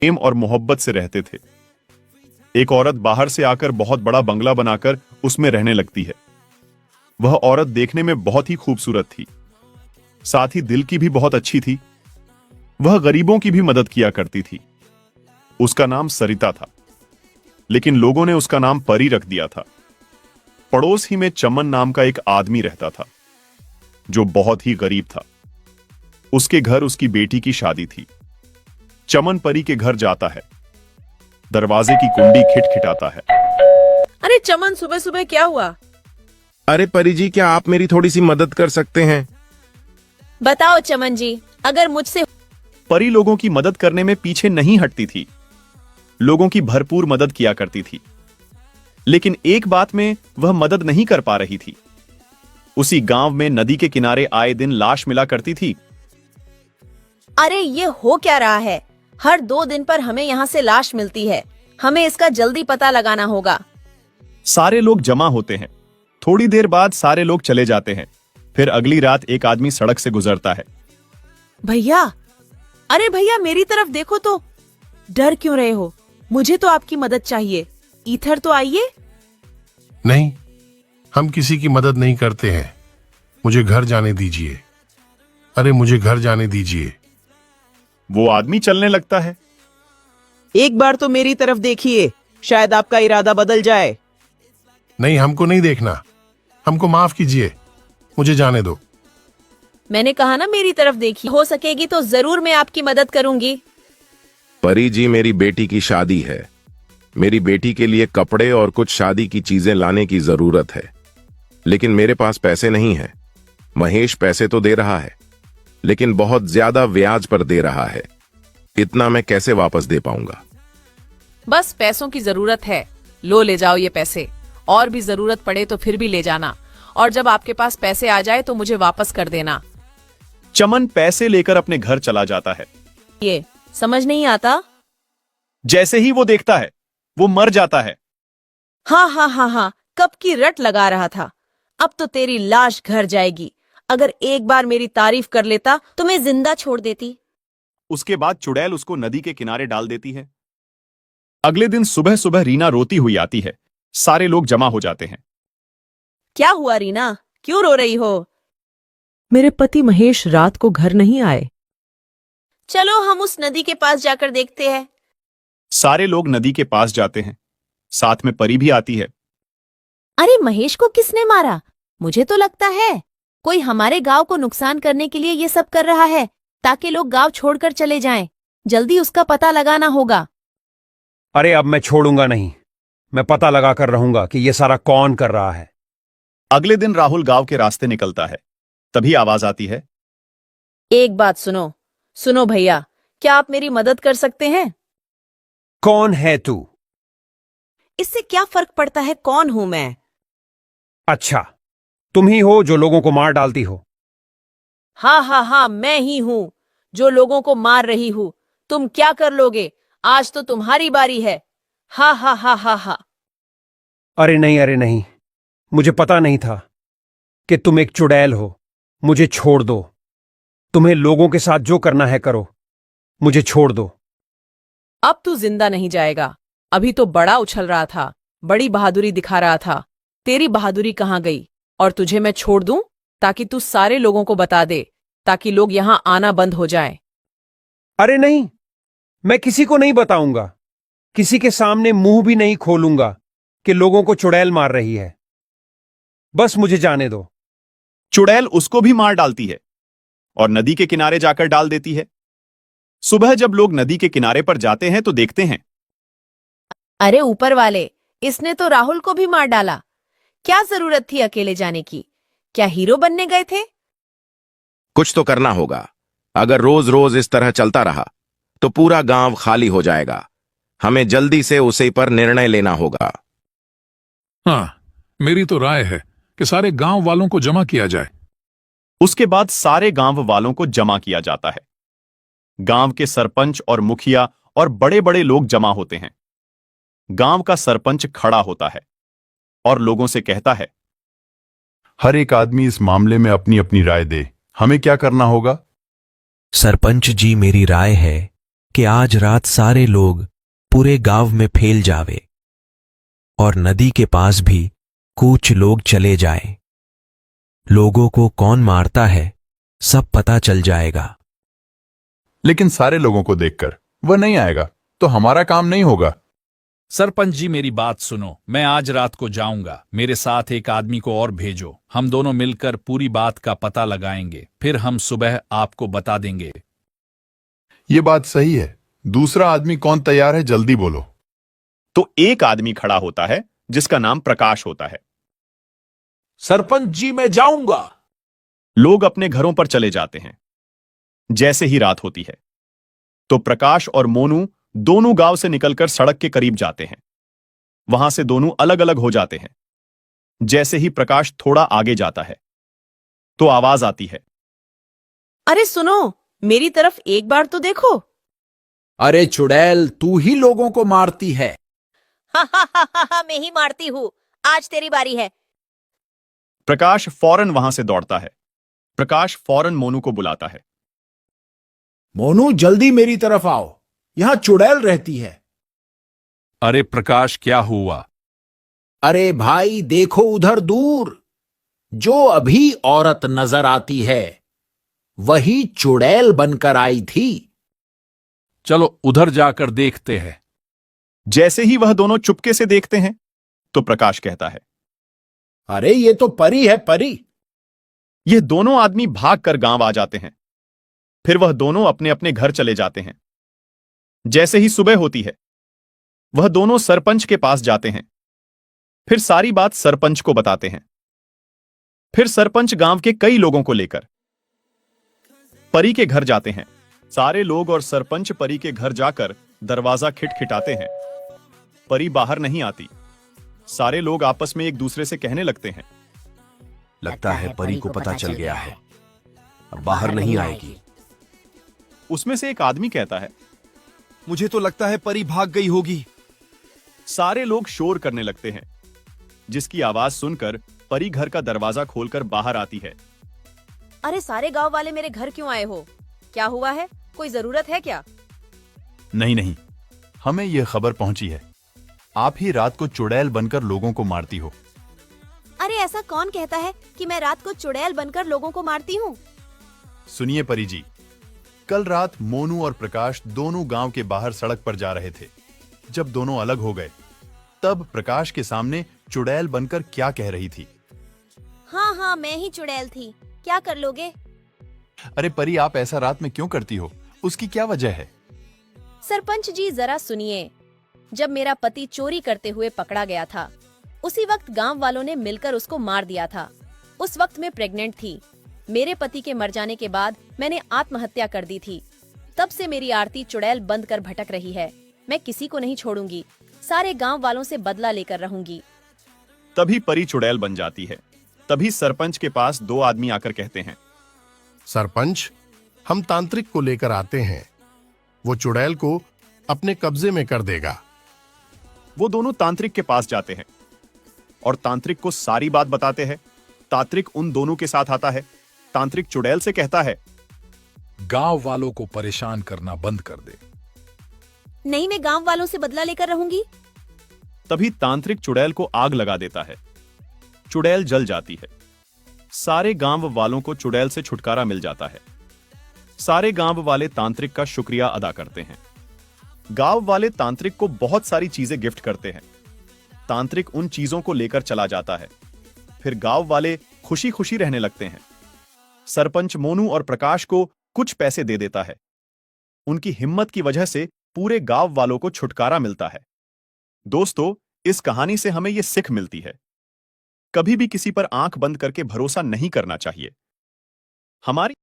प्रेम और मोहब्बत से रहते थे। एक औरत बाहर से आकर बहुत बड़ा बंगला बनाकर उसमें रहने लगती है। वह औरत देखने में बहुत ही खूबसूरत थी, साथ ही दिल की भी बहुत अच्छी थी। वह गरीबों की भी मदद किया करती थी। उसका नाम सरिता था, लेकिन लोगों ने उसका नाम परी रख दिया था। पड़ोस ही में चमन नाम का एक आदमी रहता था, जो बहुत ही गरीब था। उसके घर उसकी बेटी की शादी थी। चमन परी के घर जाता है। दरवाजे की कुंडी खिटखिटाता है। अरे चमन, सुबह सुबह क्या हुआ? अरे परी जी, क्या आप मेरी थोड़ी सी मदद कर सकते हैं? बताओ चमन जी, अगर मुझसे। परी लोगों की मदद करने में पीछे नहीं हटती थी। लोगों की भरपूर मदद किया करती थी, लेकिन एक बात में वह मदद नहीं कर पा रही थी। उसी गांव में नदी के किनारे आए दिन लाश मिला करती थी। अरे ये हो क्या रहा है? हर 2 दिन पर हमें यहाँ से लाश मिलती है। हमें इसका जल्दी पता लगाना होगा। सारे लोग जमा होते हैं। थोड़ी देर बाद सारे लोग चले जाते हैं। फिर अगली रात एक आदमी सड़क से गुजरता है। भैया, अरे भैया मेरी तरफ देखो तो। डर क्यों रहे हो? मुझे तो आपकी मदद चाहिए। इधर तो आइए। नहीं, हम किसी की मदद नहीं करते हैं। मुझे घर जाने दीजिए। अरे मुझे घर जाने दीजिए। वो आदमी चलने लगता है। एक बार तो मेरी तरफ देखिए, शायद आपका इरादा बदल जाए। नहीं, हमको नहीं देखना। हमको माफ कीजिए, मुझे जाने दो। मैंने कहा ना मेरी तरफ देखिए। हो सकेगी तो जरूर मैं आपकी मदद करूंगी। परी जी, मेरी बेटी की शादी है। मेरी बेटी के लिए कपड़े और कुछ शादी की चीजें लाने की जरूरत है, लेकिन मेरे पास पैसे नहीं है। महेश पैसे तो दे रहा है, लेकिन बहुत ज्यादा ब्याज पर दे रहा है। इतना मैं कैसे वापस दे पाऊंगा? बस पैसों की जरूरत है, लो ले जाओ ये पैसे। और भी जरूरत पड़े तो फिर भी ले जाना, और जब आपके पास पैसे आ जाए तो मुझे वापस कर देना। चमन पैसे लेकर अपने घर चला जाता है। ये समझ नहीं आता। जैसे ही वो देखता है, वो मर जाता है। हाँ हाँ हाँ हाँ, कब की रट लगा रहा था। अब तो तेरी लाश घर जाएगी। अगर एक बार मेरी तारीफ कर लेता तो मैं जिंदा छोड़ देती। उसके बाद चुड़ैल उसको नदी के किनारे डाल देती है। अगले दिन सुबह सुबह रीना रोती हुई आती है। सारे लोग जमा हो जाते हैं। क्या हुआ रीना, क्यों रो रही हो? मेरे पति महेश रात को घर नहीं आए। चलो हम उस नदी के पास जाकर देखते हैं। सारे लोग नदी के पास जाते हैं। साथ में परी भी आती है। अरे महेश को किसने मारा? मुझे तो लगता है कोई हमारे गांव को नुकसान करने के लिए ये सब कर रहा है, ताकि लोग गांव छोड़कर चले जाएं। जल्दी उसका पता लगाना होगा। अरे अब मैं छोड़ूंगा नहीं। मैं पता लगा कर रहूंगा कि ये सारा कौन कर रहा है। अगले दिन राहुल गांव के रास्ते निकलता है। तभी आवाज आती है। एक बात सुनो। सुनो भैया, क्या आप मेरी मदद कर सकते हैं? कौन है तू? इससे क्या फर्क पड़ता है कौन हूं मैं? अच्छा, तुम ही हो जो लोगों को मार डालती हो। हाँ हाँ हाँ, मैं ही हूं जो लोगों को मार रही हूं। तुम क्या कर लोगे? आज तो तुम्हारी बारी है। हा हा हा हा हा। अरे नहीं, मुझे पता नहीं था कि तुम एक चुड़ैल हो। मुझे छोड़ दो। तुम्हें लोगों के साथ जो करना है करो। मुझे छोड़ दो। अब तू जिंदा नहीं जाएगा। अभी तो बड़ा उछल रहा था, बड़ी बहादुरी दिखा रहा था। तेरी बहादुरी कहाँ गई? और तुझे मैं छोड़ दूं ताकि तू सारे लोगों को बता दे, ताकि लोग यहां आना बंद हो जाएं। अरे नहीं, मैं किसी को नहीं बताऊंगा। किसी के सामने मुंह भी नहीं खोलूंगा कि लोगों को चुड़ैल मार रही है। बस मुझे जाने दो। चुड़ैल उसको भी मार डालती है और नदी के किनारे जाकर डाल देती है। सुबह जब लोग नदी के किनारे पर जाते हैं तो देखते हैं। अरे ऊपर वाले, इसने तो राहुल को भी मार डाला। क्या जरूरत थी अकेले जाने की? क्या हीरो बनने गए थे? कुछ तो करना होगा। अगर रोज रोज इस तरह चलता रहा तो पूरा गांव खाली हो जाएगा। हमें जल्दी से उसी पर निर्णय लेना होगा। हाँ, मेरी तो राय है कि सारे गांव वालों को जमा किया जाए। उसके बाद सारे गांव वालों को जमा किया जाता है। गांव के सरपंच और मुखिया और बड़े बड़े लोग जमा होते हैं। गांव का सरपंच खड़ा होता है और लोगों से कहता है, हर एक आदमी इस मामले में अपनी अपनी राय दे। हमें क्या करना होगा? सरपंच जी, मेरी राय है कि आज रात सारे लोग पूरे गांव में फैल जावे और नदी के पास भी कुछ लोग चले जाएं। लोगों को कौन मारता है सब पता चल जाएगा। लेकिन सारे लोगों को देखकर वह नहीं आएगा तो हमारा काम नहीं होगा। सरपंच जी मेरी बात सुनो, मैं आज रात को जाऊंगा, मेरे साथ एक आदमी को और भेजो, हम दोनों मिलकर पूरी बात का पता लगाएंगे, फिर हम सुबह आपको बता देंगे। ये बात सही है। दूसरा आदमी कौन तैयार है, जल्दी बोलो। तो एक आदमी खड़ा होता है जिसका नाम प्रकाश होता है। सरपंच जी मैं जाऊंगा। लोग अपने घरों पर चले जाते हैं। जैसे ही रात होती है तो प्रकाश और मोनू दोनों गांव से निकलकर सड़क के करीब जाते हैं। वहां से दोनों अलग अलग हो जाते हैं। जैसे ही प्रकाश थोड़ा आगे जाता है तो आवाज आती है, अरे सुनो, मेरी तरफ एक बार तो देखो। अरे चुड़ैल, तू ही लोगों को मारती है। मैं ही मारती हूँ, आज तेरी बारी है। प्रकाश फौरन वहां से दौड़ता है। प्रकाश फौरन मोनू को बुलाता है। मोनू जल्दी मेरी तरफ आओ, यहां चुड़ैल रहती है। अरे प्रकाश, क्या हुआ? अरे भाई देखो उधर दूर, जो अभी औरत नजर आती है वही चुड़ैल बनकर आई थी। चलो उधर जाकर देखते हैं। जैसे ही वह दोनों चुपके से देखते हैं तो प्रकाश कहता है, अरे ये तो परी है, परी। ये दोनों आदमी भागकर गांव आ जाते हैं। फिर वह दोनों अपने अपने घर चले जाते हैं। जैसे ही सुबह होती है वह दोनों सरपंच के पास जाते हैं। फिर सारी बात सरपंच को बताते हैं। फिर सरपंच गांव के कई लोगों को लेकर परी के घर जाते हैं। सारे लोग और सरपंच परी के घर जाकर दरवाजा खिटखिटाते हैं। परी बाहर नहीं आती। सारे लोग आपस में एक दूसरे से कहने लगते हैं, लगता है परी को पता चल गया है, अब बाहर नहीं आएगी। उसमें से एक आदमी कहता है, मुझे तो लगता है परी भाग गई होगी। सारे लोग शोर करने लगते हैं, जिसकी आवाज सुनकर परी घर का दरवाजा खोलकर बाहर आती है। अरे सारे गांव वाले मेरे घर क्यों आए हो? क्या हुआ है? कोई जरूरत है क्या? नहीं, हमें यह खबर पहुंची है, आप ही रात को चुड़ैल बनकर लोगों को मारती हो। अरे ऐसा कौन कहता है कि मैं रात को चुड़ैल बनकर लोगों को मारती हूँ? सुनिए परी जी, कल रात मोनू और प्रकाश दोनों गांव के बाहर सड़क पर जा रहे थे। जब दोनों अलग हो गए तब प्रकाश के सामने चुड़ैल बनकर क्या कह रही थी। हाँ, मैं ही चुड़ैल थी, क्या कर लोगे? अरे परी, आप ऐसा रात में क्यों करती हो, उसकी क्या वजह है? सरपंच जी जरा सुनिए, जब मेरा पति चोरी करते हुए पकड़ा गया था उसी वक्त गांव वालों ने मिलकर उसको मार दिया था। उस वक्त मैं प्रेग्नेंट थी। मेरे पति के मर जाने के बाद मैंने आत्महत्या कर दी थी। तब से मेरी आरती चुड़ैल बंद कर भटक रही है। मैं किसी को नहीं छोड़ूंगी, सारे गांव वालों से बदला लेकर रहूंगी। तभी परी चुड़ैल बन जाती है। तभी सरपंच के पास दो आदमी आकर कहते हैं, सरपंच, हम तांत्रिक को लेकर आते हैं, वो चुड़ैल को अपने कब्जे में कर देगा। वो दोनों तांत्रिक के पास जाते हैं और तांत्रिक को सारी बात बताते हैं। तांत्रिक उन दोनों के साथ आता है। तांत्रिक चुड़ैल से कहता है, गांव वालों को परेशान करना बंद कर दे। नहीं, मैं गांव वालों से बदला लेकर रहूंगी। तभी तांत्रिक चुड़ैल को आग लगा देता है। चुड़ैल जल जाती है। सारे गांव वालों को चुड़ैल से छुटकारा मिल जाता है। सारे गांव वाले तांत्रिक का शुक्रिया अदा करते हैं। गांव वाले तांत्रिक को बहुत सारी चीजें गिफ्ट करते हैं। तांत्रिक उन चीजों को लेकर चला जाता है। फिर गांव वाले खुशी खुशी रहने लगते हैं। सरपंच मोनू और प्रकाश को कुछ पैसे दे देता है। उनकी हिम्मत की वजह से पूरे गांव वालों को छुटकारा मिलता है। दोस्तों, इस कहानी से हमें यह सिख मिलती है, कभी भी किसी पर आंख बंद करके भरोसा नहीं करना चाहिए। हमारी